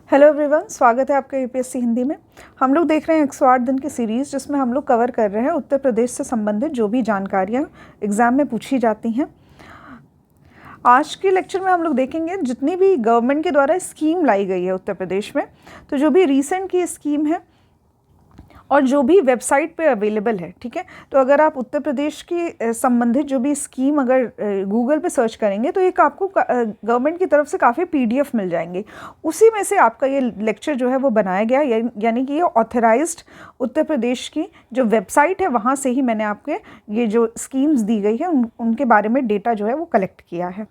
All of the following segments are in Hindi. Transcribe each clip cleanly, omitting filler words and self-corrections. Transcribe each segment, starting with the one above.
हेलो एवरीवन, स्वागत है आपका यूपीएससी हिंदी में। हम लोग देख रहे हैं 108 दिन की सीरीज़, जिसमें हम लोग कवर कर रहे हैं उत्तर प्रदेश से संबंधित जो भी जानकारियाँ एग्ज़ाम में पूछी जाती हैं। आज के लेक्चर में हम लोग देखेंगे जितनी भी गवर्नमेंट के द्वारा स्कीम लाई गई है उत्तर प्रदेश में, तो जो भी रिसेंट की स्कीम है और जो भी वेबसाइट पे अवेलेबल है। ठीक है, तो अगर आप उत्तर प्रदेश की संबंधित जो भी स्कीम अगर गूगल पे सर्च करेंगे तो एक आपको गवर्नमेंट की तरफ से काफ़ी पीडीएफ मिल जाएंगे। उसी में से आपका ये लेक्चर जो है वो बनाया गया, यानी कि ये ऑथराइज्ड उत्तर प्रदेश की जो वेबसाइट है वहाँ से ही मैंने आपके ये जो स्कीम्स दी गई है उनके बारे में डेटा जो है वो कलेक्ट किया है।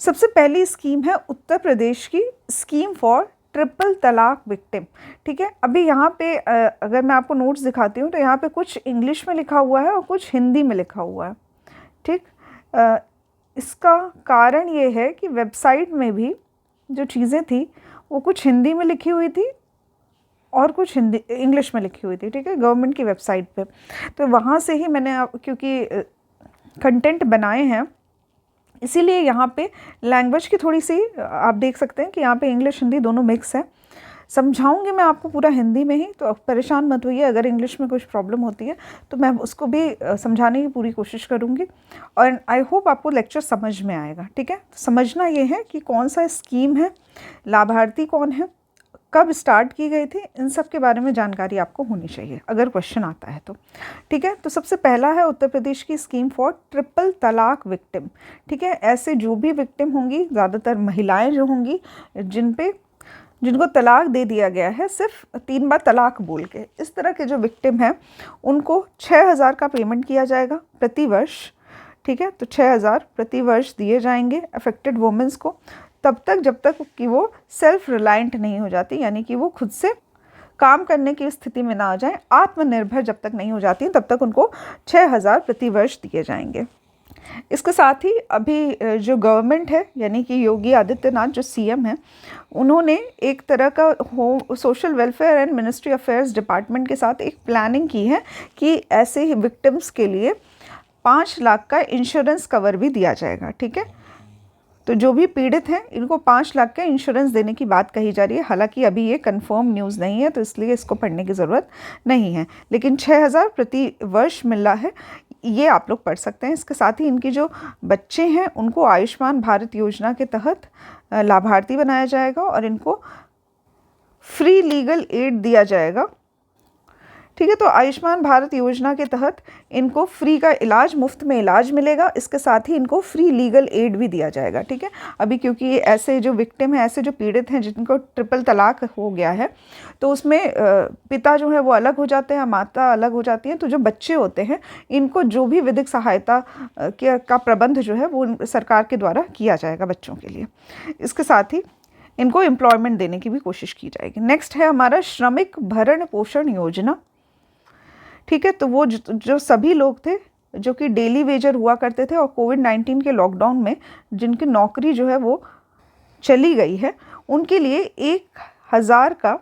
सबसे पहली स्कीम है उत्तर प्रदेश की स्कीम फॉर ट्रिपल तलाक विक्टिम। ठीक है, अभी यहाँ पे अगर मैं आपको नोट्स दिखाती हूँ तो यहाँ पे कुछ इंग्लिश में लिखा हुआ है और कुछ हिंदी में लिखा हुआ है। ठीक, इसका कारण ये है कि वेबसाइट में भी जो चीज़ें थी वो कुछ हिंदी में लिखी हुई थी और कुछ इंग्लिश में लिखी हुई थी। ठीक है, गवर्नमेंट की वेबसाइट पे, तो वहाँ से ही मैंने क्योंकि कंटेंट बनाए हैं, इसीलिए यहाँ पे लैंग्वेज की थोड़ी सी आप देख सकते हैं कि यहाँ पे इंग्लिश हिंदी दोनों मिक्स है। समझाऊंगी मैं आपको पूरा हिंदी में ही, तो परेशान मत होइए। अगर इंग्लिश में कुछ प्रॉब्लम होती है तो मैं उसको भी समझाने की पूरी कोशिश करूँगी और आई होप आपको लेक्चर समझ में आएगा। ठीक है, तो समझना ये है कि कौन सा स्कीम है, लाभार्थी कौन है, कब स्टार्ट की गई थी, इन सब के बारे में जानकारी आपको होनी चाहिए अगर क्वेश्चन आता है तो। ठीक है, तो सबसे पहला है उत्तर प्रदेश की स्कीम फॉर ट्रिपल तलाक विक्टिम। ठीक है, ऐसे जो भी विक्टिम होंगी, ज़्यादातर महिलाएं जो होंगी जिनको तलाक दे दिया गया है सिर्फ 3 बार तलाक बोल के, इस तरह के जो विक्टिम हैं उनको 6,000 का पेमेंट किया जाएगा प्रति वर्ष। ठीक है, तो 6,000 प्रति वर्ष दिए जाएंगे अफेक्टेड वुमेंस को, तब तक जब तक कि वो सेल्फ रिलायंट नहीं हो जाती, यानी कि वो खुद से काम करने की स्थिति में ना आ जाए, आत्मनिर्भर जब तक नहीं हो जाती तब तक उनको 6,000 प्रति वर्ष दिए जाएंगे। इसके साथ ही अभी जो गवर्नमेंट है, यानी कि योगी आदित्यनाथ जो सीएम है, उन्होंने एक तरह का home social welfare and ministry affairs department के साथ एक प्लानिंग की है कि ऐसे ही विक्टिम्स के लिए 5 लाख का इंश्योरेंस कवर भी दिया जाएगा। ठीक है, तो जो भी पीड़ित हैं इनको 5 लाख का इंश्योरेंस देने की बात कही जा रही है। हालांकि अभी ये कंफर्म न्यूज़ नहीं है तो इसलिए इसको पढ़ने की ज़रूरत नहीं है, लेकिन 6,000 प्रति वर्ष मिल रहा है, ये आप लोग पढ़ सकते हैं। इसके साथ ही इनकी जो बच्चे हैं उनको आयुष्मान भारत योजना के तहत लाभार्थी बनाया जाएगा और इनको फ्री लीगल एड दिया जाएगा। ठीक है, तो आयुष्मान भारत योजना के तहत इनको फ्री का इलाज, मुफ्त में इलाज मिलेगा। इसके साथ ही इनको फ्री लीगल एड भी दिया जाएगा। ठीक है, अभी क्योंकि ऐसे जो विक्टिम हैं, ऐसे जो पीड़ित हैं जिनको ट्रिपल तलाक हो गया है, तो उसमें पिता जो है वो अलग हो जाते हैं, माता अलग हो जाती हैं, तो जो बच्चे होते हैं इनको जो भी विधिक सहायता का प्रबंध जो है वो सरकार के द्वारा किया जाएगा बच्चों के लिए। इसके साथ ही इनको एम्प्लॉयमेंट देने की भी कोशिश की जाएगी। नेक्स्ट है हमारा श्रमिक भरण पोषण योजना। ठीक है, तो वो जो सभी लोग थे जो कि डेली वेजर हुआ करते थे और कोविड-19 के लॉकडाउन में जिनकी नौकरी जो है वो चली गई है, उनके लिए 1,000 का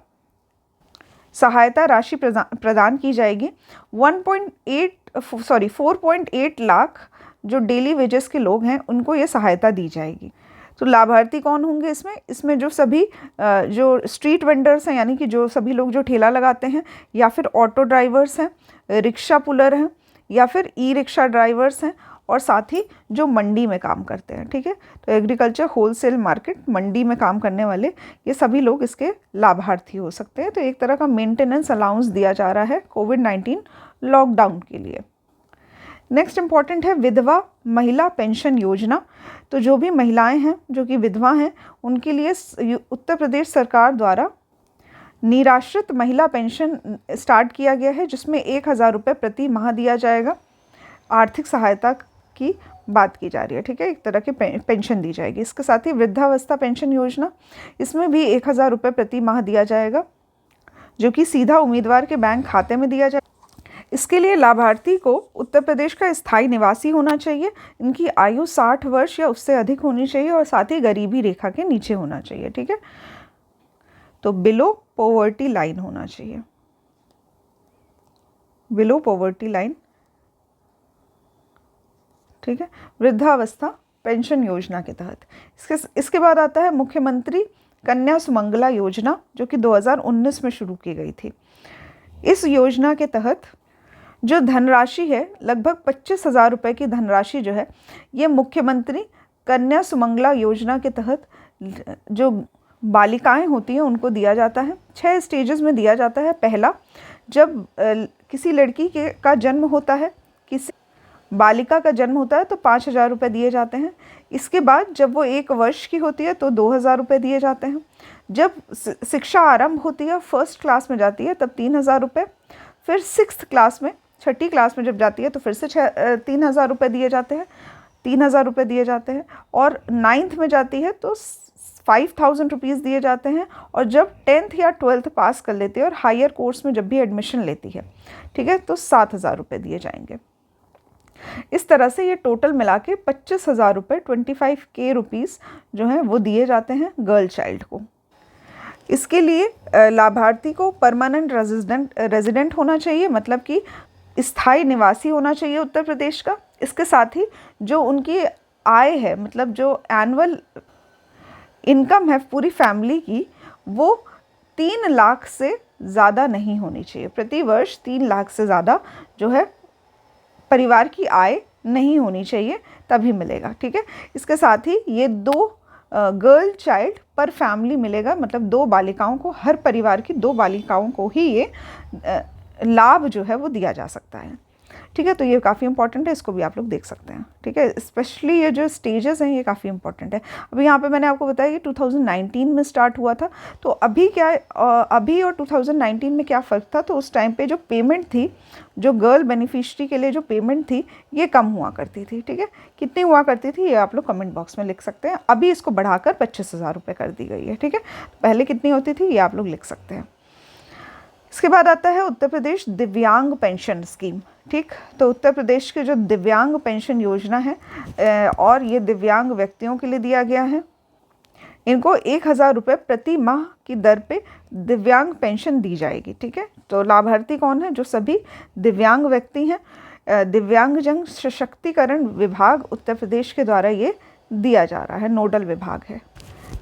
सहायता राशि प्रदान की जाएगी। 4.8 लाख जो डेली वेजेस के लोग हैं उनको ये सहायता दी जाएगी। तो लाभार्थी कौन होंगे इसमें जो सभी जो स्ट्रीट वेंडर्स हैं, यानी कि जो सभी लोग जो ठेला लगाते हैं, या फिर ऑटो ड्राइवर्स हैं, रिक्शा पुलर हैं, या फिर ई रिक्शा ड्राइवर्स हैं, और साथ ही जो मंडी में काम करते हैं। ठीक है, तो एग्रीकल्चर होलसेल मार्केट मंडी में काम करने वाले ये सभी लोग इसके लाभार्थी हो सकते हैं। तो एक तरह का मेंटेनेंस अलाउंस दिया जा रहा है कोविड-19 लॉकडाउन के लिए। नेक्स्ट इम्पॉर्टेंट है विधवा महिला पेंशन योजना। तो जो भी महिलाएं हैं जो कि विधवा हैं उनके लिए उत्तर प्रदेश सरकार द्वारा निराश्रित महिला पेंशन स्टार्ट किया गया है, जिसमें 1,000 रुपये प्रति माह दिया जाएगा। आर्थिक सहायता की बात की जा रही है। ठीक है, एक तरह की पेंशन दी जाएगी। इसके साथ ही वृद्धावस्था पेंशन योजना, इसमें भी 1,000 रुपये प्रति माह दिया जाएगा, जो कि सीधा उम्मीदवार के बैंक खाते में दिया जाएगा। इसके लिए लाभार्थी को उत्तर प्रदेश का स्थायी निवासी होना चाहिए, इनकी आयु 60 वर्ष या उससे अधिक होनी चाहिए और साथ ही गरीबी रेखा के नीचे होना चाहिए। ठीक है, तो बिलो पॉवर्टी लाइन होना चाहिए, बिलो पॉवर्टी लाइन। ठीक है, वृद्धावस्था पेंशन योजना के तहत। इसके बाद आता है मुख्यमंत्री कन्या सुमंगला योजना, जो कि 2019 में शुरू की गई थी। इस योजना के तहत जो धनराशि है, लगभग 25,000 रुपये की धनराशि जो है, ये मुख्यमंत्री कन्या सुमंगला योजना के तहत जो बालिकाएं होती हैं उनको दिया जाता है। 6 स्टेजेस में दिया जाता है। पहला, जब किसी लड़की का जन्म होता है, किसी बालिका का जन्म होता है, तो 5,000 रुपये दिए जाते हैं। इसके बाद जब वो 1 वर्ष की होती है तो 2,000 रुपये दिए जाते हैं। जब शिक्षा आरंभ होती है, फर्स्ट क्लास में जाती है, तब 3,000 रुपये। फिर 6th क्लास में, 6ठी क्लास में जब जाती है तो फिर से 3,000 रुपये दिए जाते हैं, 3,000 रुपये दिए जाते हैं। और 9th में जाती है तो 5,000 रुपीज़ दिए जाते हैं। और जब 10th या 12th पास कर लेती है और हायर कोर्स में जब भी एडमिशन लेती है, ठीक है, तो 7,000 रुपये दिए जाएंगे। इस तरह से ये टोटल मिला के 25,000 रुपये, 25K रुपीज़ जो हैं वो दिए जाते हैं गर्ल चाइल्ड को। इसके लिए लाभार्थी को परमानेंट रेजिडेंट होना चाहिए, मतलब कि स्थायी निवासी होना चाहिए उत्तर प्रदेश का। इसके साथ ही जो उनकी आय है, मतलब जो एनुअल इनकम है पूरी फैमिली की, वो 3 लाख से ज़्यादा नहीं होनी चाहिए। प्रति वर्ष 3 लाख से ज़्यादा जो है परिवार की आय नहीं होनी चाहिए, तभी मिलेगा, ठीक है। इसके साथ ही ये 2 गर्ल चाइल्ड पर फैमिली मिलेगा, मतलब 2 बालिकाओं को, हर परिवार की 2 बालिकाओं को ही ये लाभ जो है वो दिया जा सकता है, ठीक है। तो ये काफ़ी इंपॉर्टेंट है, इसको भी आप लोग देख सकते हैं, ठीक है। स्पेशली ये जो स्टेजेस हैं ये काफ़ी इंपॉर्टेंट है। अभी यहाँ पे मैंने आपको बताया कि 2019 में स्टार्ट हुआ था, तो अभी क्या, अभी और 2019 में क्या फ़र्क था। तो उस टाइम पे जो पेमेंट थी, जो गर्ल बेनिफिशरी के लिए जो पेमेंट थी, ये कम हुआ करती थी, ठीक है। कितनी हुआ करती थी ये आप लोग कमेंट बॉक्स में लिख सकते हैं। अभी इसको बढ़ाकर 25,000 रुपये कर दी गई है, ठीक है। पहले कितनी होती थी ये आप लोग लिख सकते हैं। इसके बाद आता है उत्तर प्रदेश दिव्यांग पेंशन स्कीम, ठीक। तो उत्तर प्रदेश के जो दिव्यांग पेंशन योजना है, और ये दिव्यांग व्यक्तियों के लिए दिया गया है। इनको 1,000 रुपये प्रति माह की दर पे दिव्यांग पेंशन दी जाएगी, ठीक है। तो लाभार्थी कौन है? जो सभी दिव्यांग व्यक्ति हैं। दिव्यांगजन सशक्तिकरण विभाग उत्तर प्रदेश के द्वारा ये दिया जा रहा है, नोडल विभाग है।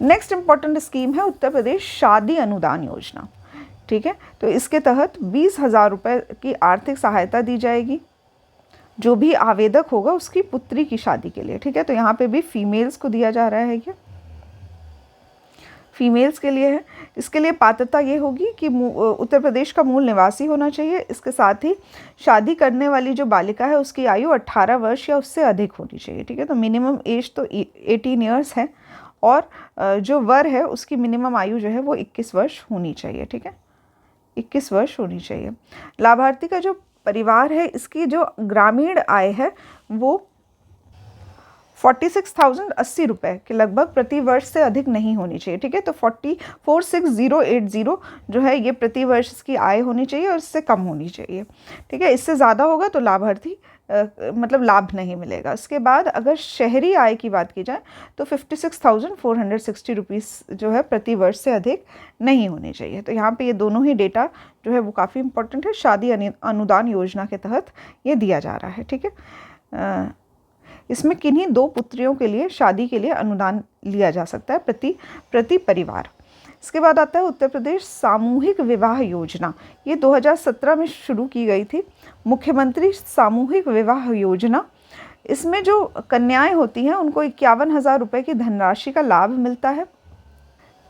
नेक्स्ट इम्पॉर्टेंट स्कीम है उत्तर प्रदेश शादी अनुदान योजना, ठीक है। तो इसके तहत 20,000 रुपये की आर्थिक सहायता दी जाएगी जो भी आवेदक होगा उसकी पुत्री की शादी के लिए, ठीक है। तो यहाँ पे भी फीमेल्स को दिया जा रहा है, ये फीमेल्स के लिए है। इसके लिए पात्रता ये होगी कि उत्तर प्रदेश का मूल निवासी होना चाहिए। इसके साथ ही शादी करने वाली जो बालिका है उसकी आयु 18 वर्ष या उससे अधिक होनी चाहिए, ठीक है। तो मिनिमम एज तो 18 ईयर्स है, और जो वर है उसकी मिनिमम आयु जो है वो 21 वर्ष होनी चाहिए, ठीक है, 21 वर्ष होनी चाहिए। लाभार्थी का जो परिवार है, इसकी जो ग्रामीण आय है वो 46,080 रुपये के लगभग प्रति वर्ष से अधिक नहीं होनी चाहिए, ठीक है। तो 46,080 जो है ये प्रति वर्ष इसकी आय होनी चाहिए और इससे कम होनी चाहिए, ठीक है। इससे ज़्यादा होगा तो लाभार्थी मतलब लाभ नहीं मिलेगा। इसके बाद अगर शहरी आय की बात की जाए तो 56,460 रुपीज़ जो है प्रति वर्ष से अधिक नहीं होनी चाहिए। तो यहाँ पे ये दोनों ही डेटा जो है वो काफ़ी इंपॉर्टेंट है। शादी अनुदान योजना के तहत ये दिया जा रहा है, ठीक है। इसमें किन्हीं 2 पुत्रियों के लिए शादी के लिए अनुदान लिया जा सकता है प्रति परिवार। इसके बाद आता है उत्तर प्रदेश सामूहिक विवाह योजना। ये 2017 में शुरू की गई थी, मुख्यमंत्री सामूहिक विवाह योजना। इसमें जो कन्याएं होती हैं उनको 51,000 रुपये की धनराशि का लाभ मिलता है।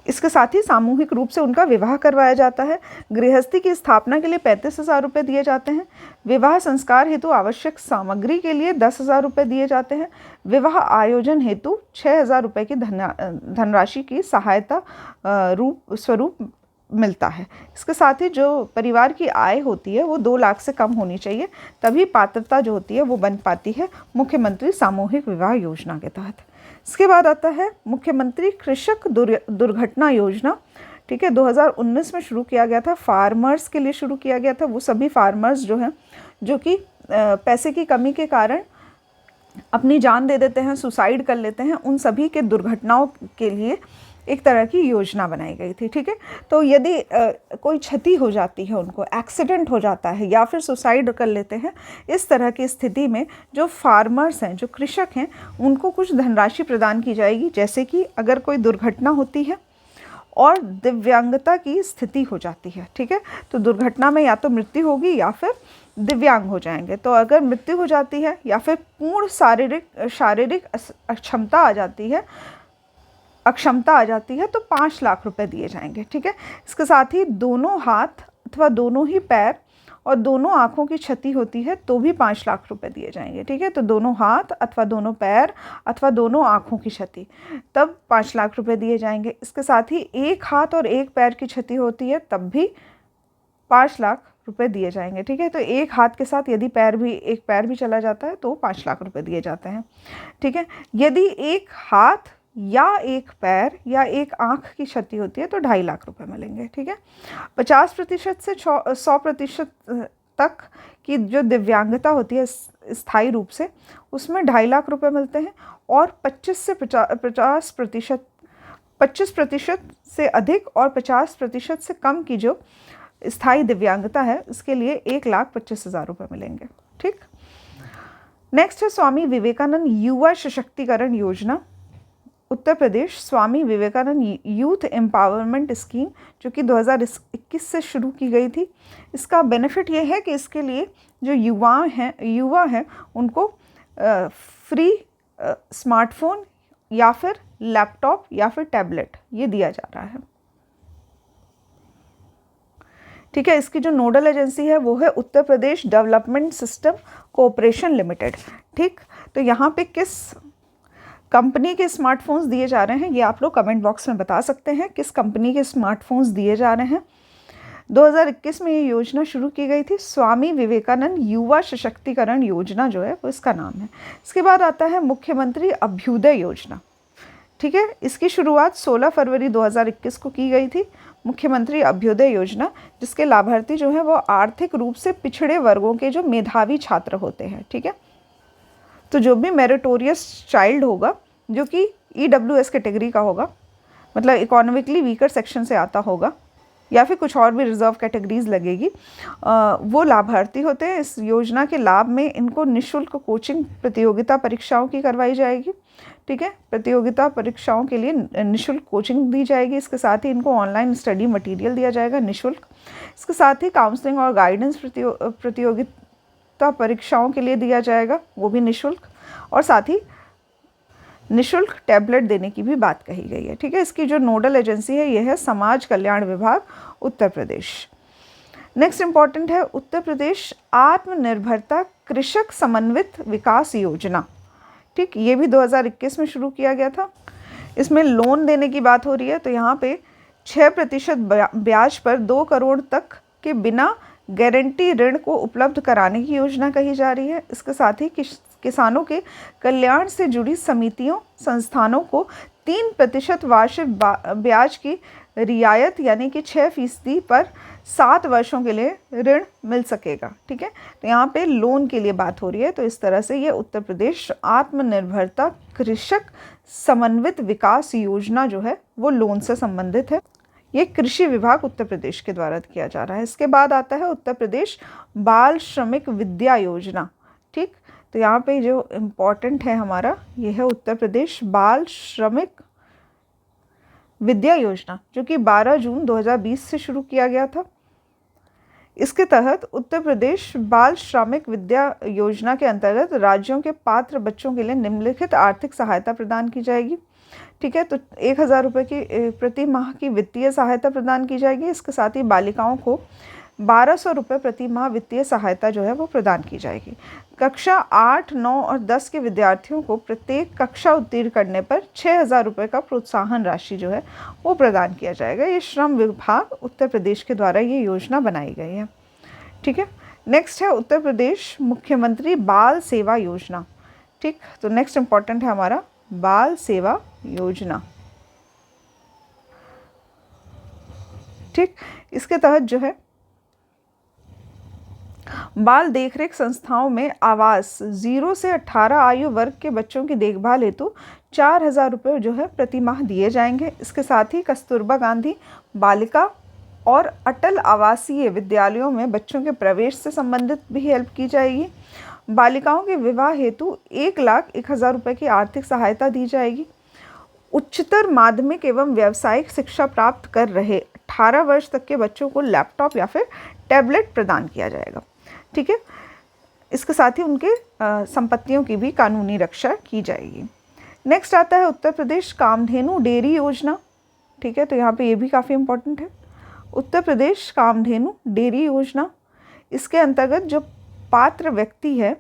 इसके साथ ही सामूहिक रूप से उनका विवाह करवाया जाता है। गृहस्थी की स्थापना के लिए 35,000 रुपये दिए जाते हैं। विवाह संस्कार हेतु आवश्यक सामग्री के लिए 10,000 रुपये दिए जाते हैं। विवाह आयोजन हेतु 6,000 रुपये की धनराशि की सहायता स्वरूप मिलता है। इसके साथ ही जो परिवार की आय होती है वो 2 लाख से कम होनी चाहिए, तभी पात्रता जो होती है वो बन पाती है मुख्यमंत्री सामूहिक विवाह योजना के तहत। इसके बाद आता है मुख्यमंत्री कृषक दुर्घटना योजना, ठीक है। 2019 में शुरू किया गया था, फार्मर्स के लिए शुरू किया गया था। वो सभी फार्मर्स जो हैं जो कि पैसे की कमी के कारण अपनी जान दे देते हैं, सुसाइड कर लेते हैं, उन सभी के दुर्घटनाओं के लिए एक तरह की योजना बनाई गई थी, ठीक है। तो यदि कोई क्षति हो जाती है, उनको एक्सीडेंट हो जाता है या फिर सुसाइड कर लेते हैं, इस तरह की स्थिति में जो फार्मर्स हैं, जो कृषक हैं, उनको कुछ धनराशि प्रदान की जाएगी। जैसे कि अगर कोई दुर्घटना होती है और दिव्यांगता की स्थिति हो जाती है। ठीक है, तो दुर्घटना में या तो मृत्यु होगी या फिर दिव्यांग हो जाएंगे। तो अगर मृत्यु हो जाती है या फिर पूर्ण शारीरिक अक्षमता आ जाती है तो 5 लाख रुपए दिए जाएंगे। ठीक है, इसके साथ ही दोनों हाथ अथवा दोनों ही पैर और दोनों आँखों की क्षति होती है तो भी 5 लाख रुपए दिए जाएंगे। ठीक है, तो दोनों हाथ अथवा दोनों पैर अथवा दोनों आँखों की क्षति, तब 5 लाख रुपए दिए जाएंगे। इसके साथ ही एक हाथ और एक पैर की क्षति होती है तब भी 5 लाख रुपए दिए जाएंगे। ठीक है, तो एक हाथ के साथ यदि एक पैर भी चला जाता है तो 5 लाख रुपए दिए जाते हैं। ठीक है, यदि एक हाथ या एक पैर या एक आँख की क्षति होती है तो 2.5 लाख रुपए मिलेंगे। ठीक है, 50% से 100% तक की जो दिव्यांगता होती है स्थायी रूप से, उसमें 2.5 लाख रुपए मिलते हैं। और 25% से अधिक और 50% से कम की जो स्थायी दिव्यांगता है उसके लिए 1,25,000 रुपये मिलेंगे। ठीक, नेक्स्ट है स्वामी विवेकानंद युवा सशक्तिकरण योजना। Uttar Pradesh Swami Vivekananda youth empowerment scheme, जो कि 2021 से शुरू की गई थी। इसका बेनिफिट ये है कि इसके लिए जो युवा हैं उनको फ्री स्मार्टफोन या फिर लैपटॉप या फिर टैबलेट ये दिया जा रहा है। ठीक है, इसकी जो नोडल एजेंसी है वो है Uttar Pradesh development system cooperation limited. ठीक, तो यहाँ पे किस कंपनी के स्मार्टफोन्स दिए जा रहे हैं ये आप लोग कमेंट बॉक्स में बता सकते हैं, किस कंपनी के स्मार्टफोन्स दिए जा रहे हैं। 2021 में ये योजना शुरू की गई थी। स्वामी विवेकानंद युवा सशक्तिकरण योजना जो है वो इसका नाम है। इसके बाद आता है मुख्यमंत्री अभ्युदय योजना। ठीक है, इसकी शुरुआत 16 फरवरी 2021 को की गई थी। मुख्यमंत्री अभ्युदय योजना, जिसके लाभार्थी जो है वो आर्थिक रूप से पिछड़े वर्गों के जो मेधावी छात्र होते हैं। ठीक है, तो जो भी मेरिटोरियस चाइल्ड होगा जो कि EWS कैटेगरी का होगा, मतलब इकोनॉमिकली वीकर सेक्शन से आता होगा या फिर कुछ और भी रिजर्व कैटेगरीज लगेगी, वो लाभार्थी होते हैं। इस योजना के लाभ में इनको निःशुल्क कोचिंग प्रतियोगिता परीक्षाओं की करवाई जाएगी। ठीक है, प्रतियोगिता परीक्षाओं के लिए निःशुल्क कोचिंग दी जाएगी। इसके साथ ही इनको ऑनलाइन स्टडी मटेरियल दिया जाएगा निःशुल्क। इसके साथ ही काउंसलिंग और गाइडेंस प्रतियोगिता परीक्षाओं के लिए दिया जाएगा, वो भी निःशुल्क। और साथ ही निःशुल्क टैबलेट देने की भी बात कही गई है। ठीक है, इसकी जो नोडल एजेंसी है यह है समाज कल्याण विभाग उत्तर प्रदेश। नेक्स्ट इंपॉर्टेंट है उत्तर प्रदेश आत्मनिर्भरता कृषक समन्वित विकास योजना। ठीक, ये भी 2021 में शुरू किया गया था। इसमें लोन देने की बात हो रही है, तो यहाँ पे 6% ब्याज पर 2 करोड़ तक के बिना गारंटी ऋण को उपलब्ध कराने की योजना कही जा रही है। इसके साथ ही किसानों के कल्याण से जुड़ी समितियों संस्थानों को 3% वार्षिक ब्याज की रियायत यानी कि 6% पर 7 वर्षों के लिए ऋण मिल सकेगा। ठीक है, तो यहाँ पे लोन के लिए बात हो रही है। तो इस तरह से ये उत्तर प्रदेश आत्मनिर्भरता कृषक समन्वित विकास योजना जो है वो लोन से संबंधित है। ये कृषि विभाग उत्तर प्रदेश के द्वारा किया जा रहा है। इसके बाद आता है उत्तर प्रदेश बाल श्रमिक विद्या योजना। ठीक, तो यहाँ पे जो इम्पोर्टेंट है हमारा ये है उत्तर प्रदेश बाल श्रमिक विद्या योजना, जो कि 12 जून 2020 से शुरू किया गया था। इसके तहत उत्तर प्रदेश बाल श्रमिक विद्या योजना के अंतर्गत राज्यों के पात्र बच्चों के लिए निम्नलिखित आर्थिक सहायता प्रदान की जाएगी। ठीक है, तो 1,000 रुपये की प्रति माह की वित्तीय सहायता प्रदान की जाएगी। इसके साथ ही बालिकाओं को 1,200 रुपये प्रति माह वित्तीय सहायता जो है वो प्रदान की जाएगी। कक्षा 8, 9 और 10 के विद्यार्थियों को प्रत्येक कक्षा उत्तीर्ण करने पर 6,000 रुपये का प्रोत्साहन राशि जो है वो प्रदान किया जाएगा। ये श्रम विभाग उत्तर प्रदेश के द्वारा ये योजना बनाई गई है। ठीक है, नेक्स्ट है उत्तर प्रदेश मुख्यमंत्री बाल सेवा योजना। ठीक, तो नेक्स्ट इम्पॉर्टेंट है हमारा बाल सेवा योजना। ठीक, इसके तहत जो है बाल देखरेख संस्थाओं में आवास 0 से 18 आयु वर्ग के बच्चों की देखभाल हेतु 4,000 रुपये जो है प्रति माह दिए जाएंगे। इसके साथ ही कस्तूरबा गांधी बालिका और अटल आवासीय विद्यालयों में बच्चों के प्रवेश से संबंधित भी हेल्प की जाएगी। बालिकाओं के विवाह हेतु 1,01,000 रुपये की आर्थिक सहायता दी जाएगी। उच्चतर माध्यमिक एवं व्यावसायिक शिक्षा प्राप्त कर रहे 18 वर्ष तक के बच्चों को लैपटॉप या फिर टैबलेट प्रदान किया जाएगा। ठीक है, इसके साथ ही उनके संपत्तियों की भी कानूनी रक्षा की जाएगी। नेक्स्ट आता है उत्तर प्रदेश कामधेनु डेयरी योजना। ठीक है, तो यहाँ पे ये भी काफ़ी इम्पोर्टेंट है। उत्तर प्रदेश कामधेनु डेयरी योजना, इसके अंतर्गत जो पात्र व्यक्ति है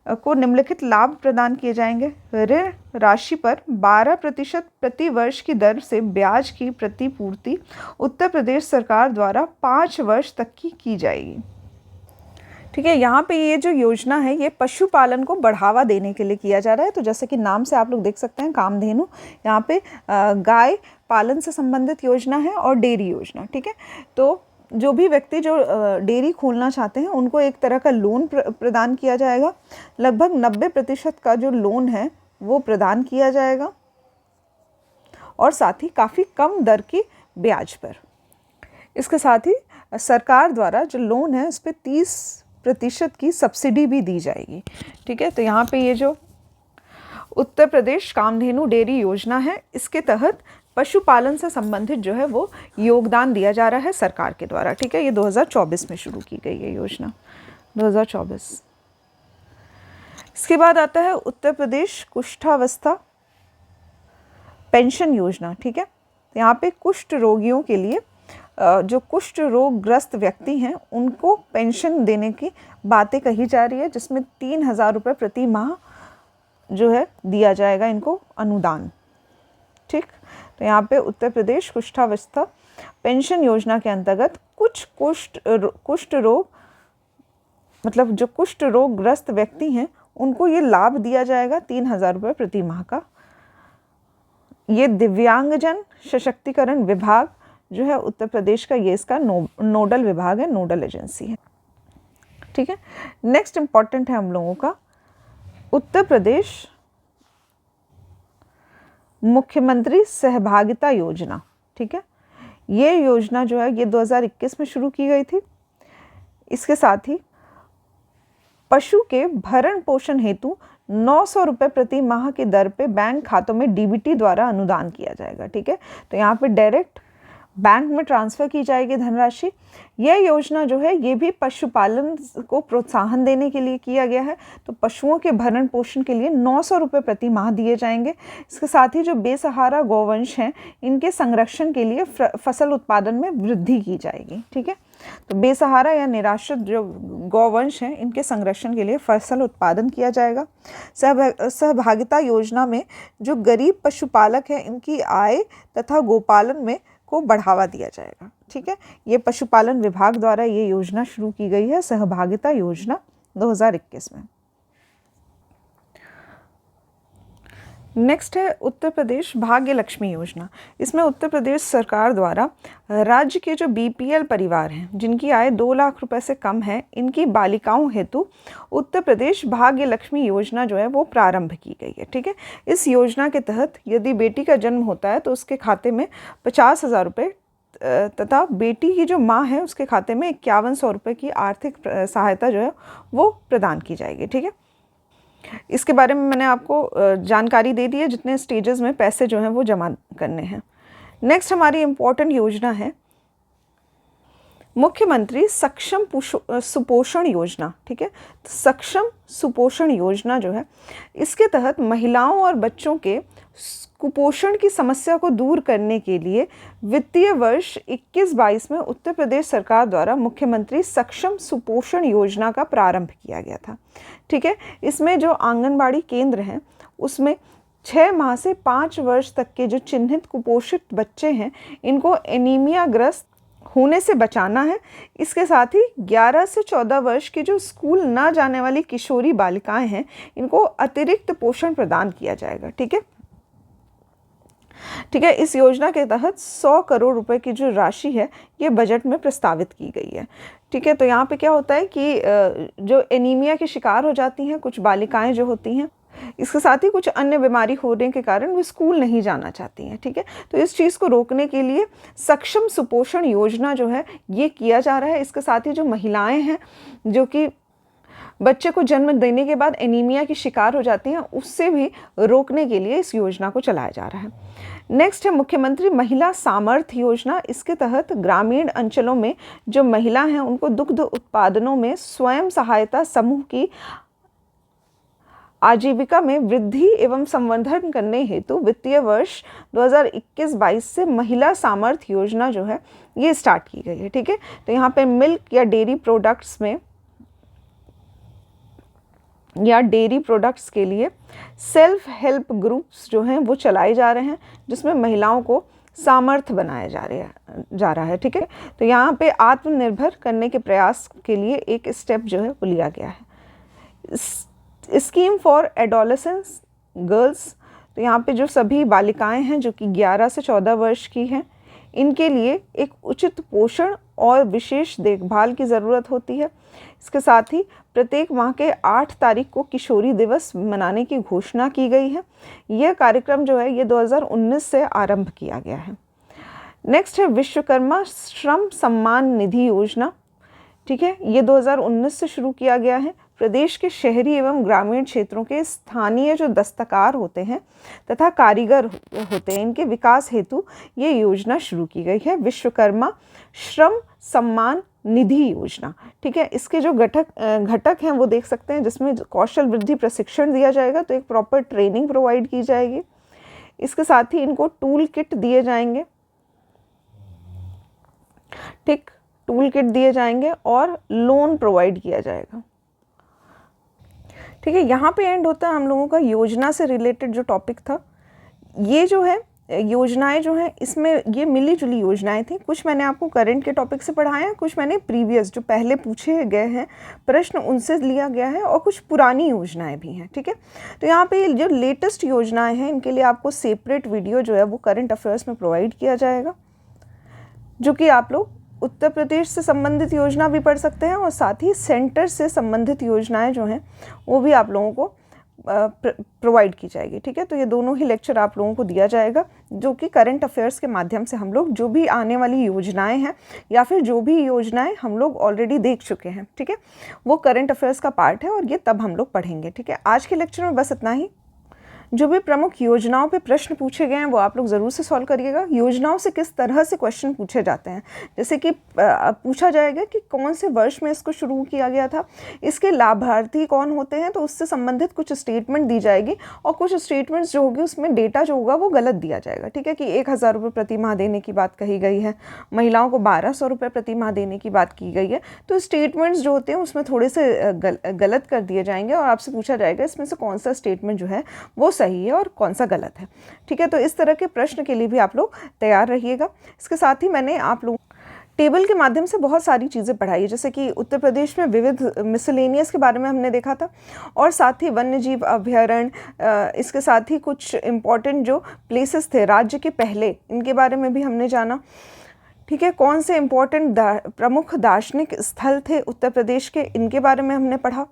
को निम्नलिखित लाभ प्रदान किए जाएंगे। ऋण राशि पर 12% प्रति वर्ष की दर से ब्याज की प्रतिपूर्ति उत्तर प्रदेश सरकार द्वारा 5 वर्ष तक की जाएगी। ठीक है, यहाँ पे ये जो योजना है ये पशुपालन को बढ़ावा देने के लिए किया जा रहा है। तो जैसे कि नाम से आप लोग देख सकते हैं कामधेनु, यहाँ पे गाय पालन से संबंधित योजना है और डेयरी योजना। ठीक है, तो जो भी व्यक्ति जो डेयरी खोलना चाहते हैं उनको एक तरह का लोन प्रदान किया जाएगा। लगभग 90% का जो लोन है वो प्रदान किया जाएगा और साथ ही काफ़ी कम दर की ब्याज पर। इसके साथ ही सरकार द्वारा जो लोन है उस पर 30% की सब्सिडी भी दी जाएगी। ठीक है, तो यहाँ पे ये जो उत्तर प्रदेश कामधेनु डेयरी योजना है इसके तहत पशुपालन से संबंधित जो है वो योगदान दिया जा रहा है सरकार के द्वारा। ठीक है, ये 2024 में शुरू की गई है योजना, 2024। इसके बाद आता है उत्तर प्रदेश कुष्ठावस्था पेंशन योजना। ठीक है, तो यहाँ पे कुष्ठ रोगियों के लिए जो कुष्ठ रोगग्रस्त व्यक्ति हैं उनको पेंशन देने की बातें कही जा रही है, जिसमें 3,000 रुपये प्रति माह जो है दिया जाएगा इनको अनुदान। ठीक, तो यहाँ पे उत्तर प्रदेश कुष्ठावस्था पेंशन योजना के अंतर्गत कुछ कुष्ठ रोग मतलब जो कुष्ठ रोगग्रस्त व्यक्ति हैं उनको ये लाभ दिया जाएगा 3,000 रुपये प्रति माह का। ये दिव्यांगजन सशक्तिकरण विभाग जो है उत्तर प्रदेश का, ये इसका नोडल विभाग है, नोडल एजेंसी है। ठीक है, नेक्स्ट इम्पॉर्टेंट है हम लोगों का उत्तर प्रदेश मुख्यमंत्री सहभागिता योजना। ठीक है, ये योजना जो है ये 2021 में शुरू की गई थी। इसके साथ ही पशु के भरण पोषण हेतु 900 रुपये प्रति माह की दर पे बैंक खातों में डीबीटी द्वारा अनुदान किया जाएगा। ठीक है, तो यहाँ पे डायरेक्ट बैंक में ट्रांसफ़र की जाएगी धनराशि। यह योजना जो है ये भी पशुपालन को प्रोत्साहन देने के लिए किया गया है। तो पशुओं के भरण पोषण के लिए 900 रुपये प्रति माह दिए जाएंगे। इसके साथ ही जो बेसहारा गौवंश हैं इनके संरक्षण के लिए फसल उत्पादन में वृद्धि की जाएगी। ठीक है, तो बेसहारा या निराश्रित जो गौवंश हैं इनके संरक्षण के लिए फसल उत्पादन किया जाएगा। सहभागिता योजना में जो गरीब पशुपालक हैं इनकी आय तथा गोपालन में को बढ़ावा दिया जाएगा। ठीक है, ये पशुपालन विभाग द्वारा ये योजना शुरू की गई है, सहभागिता योजना 2021 में। नेक्स्ट है उत्तर प्रदेश भाग्य लक्ष्मी योजना। इसमें उत्तर प्रदेश सरकार द्वारा राज्य के जो बीपीएल परिवार हैं जिनकी आय 2 लाख रुपए से कम है, इनकी बालिकाओं हेतु उत्तर प्रदेश भाग्य लक्ष्मी योजना जो है वो प्रारंभ की गई है। ठीक है, इस योजना के तहत यदि बेटी का जन्म होता है तो उसके खाते में 50,000 रुपये तथा बेटी की जो माँ है उसके खाते में 5100 रुपये की आर्थिक सहायता जो है वो प्रदान की जाएगी। ठीक है, इसके बारे में मैंने आपको जानकारी दे दी है, जितने स्टेजेस में पैसे जो हैं वो जमा करने हैं। नेक्स्ट हमारी इम्पोर्टेंट योजना है मुख्यमंत्री सक्षम सुपोषण योजना। ठीक है, सक्षम सुपोषण योजना जो है इसके तहत महिलाओं और बच्चों के कुपोषण की समस्या को दूर करने के लिए वित्तीय वर्ष 21-22 में उत्तर प्रदेश सरकार द्वारा मुख्यमंत्री सक्षम सुपोषण योजना का प्रारंभ किया गया था। ठीक है, इसमें जो आंगनबाड़ी केंद्र हैं उसमें 6 माह से 5 वर्ष तक के जो चिन्हित कुपोषित बच्चे हैं इनको एनीमिया ग्रस्त होने से बचाना है। इसके साथ ही 11 से 14 वर्ष की जो स्कूल ना जाने वाली किशोरी बालिकाएं हैं इनको अतिरिक्त पोषण प्रदान किया जाएगा। ठीक है, ठीक है, इस योजना के तहत 100 करोड़ रुपए की जो राशि है ये बजट में प्रस्तावित की गई है। ठीक है, तो यहाँ पे क्या होता है कि जो एनीमिया के शिकार हो जाती हैं कुछ बालिकाएं जो होती हैं, इसके साथ ही कुछ अन्य बीमारी होने के कारण वो स्कूल नहीं जाना चाहती हैं। ठीक है, तो इस चीज़ को रोकने के लिए सक्षम सुपोषण योजना जो है ये किया जा रहा है। इसके साथ ही जो महिलाएं हैं जो कि बच्चे को जन्म देने के बाद एनीमिया की शिकार हो जाती हैं, उससे भी रोकने के लिए इस योजना को चलाया जा रहा है। नेक्स्ट है मुख्यमंत्री महिला सामर्थ्य योजना। इसके तहत ग्रामीण अंचलों में जो महिला हैं उनको दुग्ध उत्पादनों में स्वयं सहायता समूह की आजीविका में वृद्धि एवं संवर्धन करने हेतु वित्तीय वर्ष 2021-22 से महिला सामर्थ्य योजना जो है ये स्टार्ट की गई है। ठीक है, तो यहाँ पे मिल्क या डेयरी प्रोडक्ट्स में या डेयरी प्रोडक्ट्स के लिए सेल्फ हेल्प ग्रुप्स जो हैं वो चलाए जा रहे हैं, जिसमें महिलाओं को सामर्थ्य बनाया जा रहा है। ठीक है, तो यहाँ पे आत्मनिर्भर करने के प्रयास के लिए एक स्टेप जो है वो लिया गया है। स्कीम फॉर एडोलेसेंस गर्ल्स, तो यहाँ पे जो सभी बालिकाएं हैं जो कि 11 से 14 वर्ष की हैं, इनके लिए एक उचित पोषण और विशेष देखभाल की ज़रूरत होती है। इसके साथ ही प्रत्येक माह के 8 तारीख को किशोरी दिवस मनाने की घोषणा की गई है। यह कार्यक्रम जो है ये 2019 से आरंभ किया गया है। नेक्स्ट है विश्वकर्मा श्रम सम्मान निधि योजना। ठीक है, ये 2019 से शुरू किया गया है। प्रदेश के शहरी एवं ग्रामीण क्षेत्रों के स्थानीय जो दस्तकार होते हैं तथा कारीगर होते हैं, इनके विकास हेतु ये योजना शुरू की गई है, विश्वकर्मा श्रम सम्मान निधि योजना। ठीक है, इसके जो घटक हैं वो देख सकते हैं, जिसमें कौशल वृद्धि प्रशिक्षण दिया जाएगा, तो एक प्रॉपर ट्रेनिंग प्रोवाइड की जाएगी। इसके साथ ही इनको टूल किट दिए जाएंगे। ठीक, टूल किट दिए जाएंगे और लोन प्रोवाइड किया जाएगा। ठीक है, यहाँ पे एंड होता है हम लोगों का योजना से रिलेटेड जो टॉपिक था। ये जो है योजनाएं जो हैं इसमें ये मिली जुली योजनाएं थी। कुछ मैंने आपको करंट के टॉपिक से पढ़ाया, कुछ मैंने प्रीवियस जो पहले पूछे गए हैं प्रश्न उनसे लिया गया है, और कुछ पुरानी योजनाएं भी हैं। ठीक है, तो यहाँ पे जो लेटेस्ट योजनाएं हैं इनके लिए आपको सेपरेट वीडियो जो है वो करंट अफेयर्स में प्रोवाइड किया जाएगा, जो कि आप लोग उत्तर प्रदेश से संबंधित योजना भी पढ़ सकते हैं, और साथ ही सेंटर से संबंधित योजनाएं जो हैं वो भी आप लोगों को प्रोवाइड की जाएगी। ठीक है, तो ये दोनों ही लेक्चर आप लोगों को दिया जाएगा, जो कि करंट अफेयर्स के माध्यम से हम लोग जो भी आने वाली योजनाएं हैं या फिर जो भी योजनाएं हम लोग ऑलरेडी देख चुके हैं, ठीक है, वो करंट अफेयर्स का पार्ट है और ये तब हम लोग पढ़ेंगे। ठीक है, आज के लेक्चर में बस इतना ही। जो भी प्रमुख योजनाओं पे प्रश्न पूछे गए हैं वो आप लोग ज़रूर से सॉल्व करिएगा। योजनाओं से किस तरह से क्वेश्चन पूछे जाते हैं, जैसे कि पूछा जाएगा कि कौन से वर्ष में इसको शुरू किया गया था, इसके लाभार्थी कौन होते हैं, तो उससे संबंधित कुछ स्टेटमेंट दी जाएगी, और कुछ स्टेटमेंट्स जो होगी उसमें डेटा जो होगा वो गलत दिया जाएगा। ठीक है, कि 1000 रुपये प्रति माह देने की बात कही गई है, महिलाओं को 1200 रुपये प्रति माह देने की बात की गई है, तो स्टेटमेंट्स जो होते हैं उसमें थोड़े से गलत कर दिए जाएंगे, और आपसे पूछा जाएगा इसमें से कौन सा स्टेटमेंट जो है वो सही है और कौन सा गलत है। ठीक है, तो इस तरह के प्रश्न के लिए भी आप लोग तैयार रहिएगा। इसके साथ ही मैंने आप लोग टेबल के माध्यम से बहुत सारी चीज़ें पढ़ाई है, जैसे कि उत्तर प्रदेश में विविध मिसलेनियस के बारे में हमने देखा था, और साथ ही वन्य जीव अभयारण्य, इसके साथ ही कुछ इम्पॉर्टेंट जो प्लेसेस थे राज्य के पहले, इनके बारे में भी हमने जाना। ठीक है, कौन से इम्पॉर्टेंट प्रमुख दार्शनिक स्थल थे उत्तर प्रदेश के, इनके बारे में हमने पढ़ा।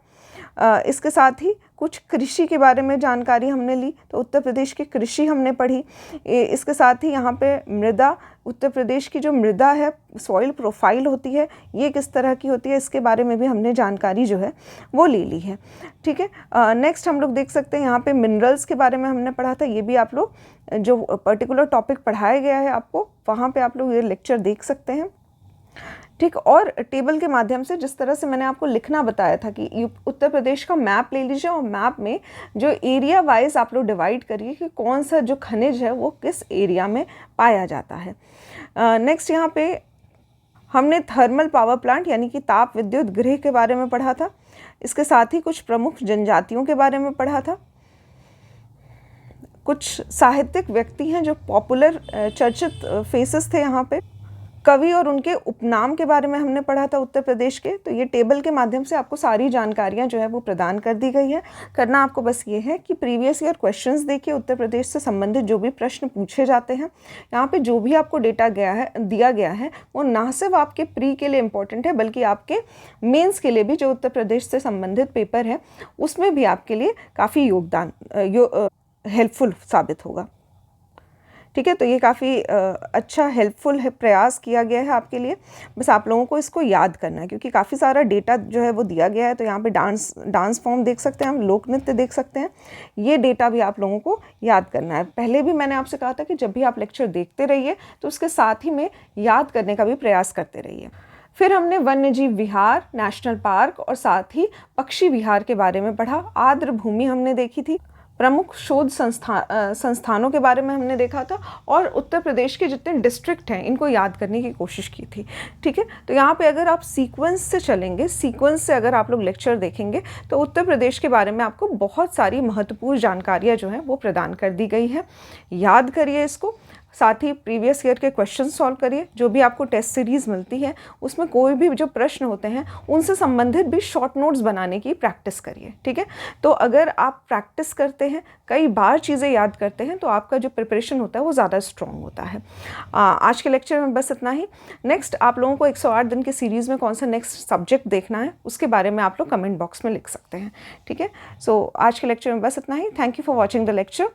इसके साथ ही कुछ कृषि के बारे में जानकारी हमने ली, तो उत्तर प्रदेश की कृषि हमने पढ़ी। इसके साथ ही यहाँ पे मृदा, उत्तर प्रदेश की जो मृदा है, सॉइल प्रोफाइल होती है, ये किस तरह की होती है, इसके बारे में भी हमने जानकारी जो है वो ले ली है। ठीक है, नेक्स्ट हम लोग देख सकते हैं यहाँ पे मिनरल्स के बारे में हमने पढ़ा था। ये भी आप लोग जो पर्टिकुलर टॉपिक पढ़ाया गया है आपको, वहाँ पर आप लोग ये लेक्चर देख सकते हैं। ठीक, और टेबल के माध्यम से जिस तरह से मैंने आपको लिखना बताया था कि उत्तर प्रदेश का मैप ले लीजिए, और मैप में जो एरिया वाइज आप लोग डिवाइड करिए कि कौन सा जो खनिज है वो किस एरिया में पाया जाता है। नेक्स्ट यहाँ पे हमने थर्मल पावर प्लांट यानी कि ताप विद्युत गृह के बारे में पढ़ा था। इसके साथ ही कुछ प्रमुख जनजातियों के बारे में पढ़ा था। कुछ साहित्यिक व्यक्ति हैं जो पॉपुलर चर्चित फेसेस थे यहाँ पे, कवि और उनके उपनाम के बारे में हमने पढ़ा था उत्तर प्रदेश के। तो ये टेबल के माध्यम से आपको सारी जानकारियाँ जो है वो प्रदान कर दी गई है। करना आपको बस ये है कि प्रीवियस ईयर क्वेश्चंस देखिए, उत्तर प्रदेश से संबंधित जो भी प्रश्न पूछे जाते हैं, यहाँ पे जो भी आपको डेटा दिया गया है वो ना सिर्फ आपके प्री के लिए इम्पोर्टेंट है, बल्कि आपके मेंस के लिए भी, जो उत्तर प्रदेश से संबंधित पेपर है उसमें भी आपके लिए काफ़ी हेल्पफुल साबित होगा। ठीक है, तो ये काफ़ी अच्छा हेल्पफुल है, प्रयास किया गया है आपके लिए। बस आप लोगों को इसको याद करना है क्योंकि काफ़ी सारा डेटा जो है वो दिया गया है। तो यहाँ पे डांस फॉर्म देख सकते हैं हम, लोक नृत्य देख सकते हैं। ये डेटा भी आप लोगों को याद करना है। पहले भी मैंने आपसे कहा था कि जब भी आप लेक्चर देखते रहिए तो उसके साथ ही में याद करने का भी प्रयास करते रहिए। फिर हमने वन्यजीव विहार, नेशनल पार्क और साथ ही पक्षी विहार के बारे में पढ़ा। आर्द्र भूमि हमने देखी थी, प्रमुख शोध संस्थानों के बारे में हमने देखा था, और उत्तर प्रदेश के जितने डिस्ट्रिक्ट हैं इनको याद करने की कोशिश की थी। ठीक है, तो यहाँ पे अगर आप सीक्वेंस से चलेंगे, सीक्वेंस से अगर आप लोग लेक्चर देखेंगे तो उत्तर प्रदेश के बारे में आपको बहुत सारी महत्वपूर्ण जानकारियाँ जो हैं वो प्रदान कर दी गई है। याद करिए इसको, साथ ही प्रीवियस ईयर के क्वेश्चन सॉल्व करिए। जो भी आपको टेस्ट सीरीज़ मिलती है उसमें कोई भी जो प्रश्न होते हैं उनसे संबंधित भी शॉर्ट नोट्स बनाने की प्रैक्टिस करिए। ठीक है, तो अगर आप प्रैक्टिस करते हैं, कई बार चीज़ें याद करते हैं, तो आपका जो प्रिपरेशन होता है वो ज़्यादा स्ट्रॉन्ग होता है। आज के लेक्चर में बस इतना ही। नेक्स्ट आप लोगों को 108 दिन की सीरीज़ में कौन सा नेक्स्ट सब्जेक्ट देखना है उसके बारे में आप लोग कमेंट बॉक्स में लिख सकते हैं। ठीक है, सो आज के लेक्चर में बस इतना ही। Thank you for watching the lecture.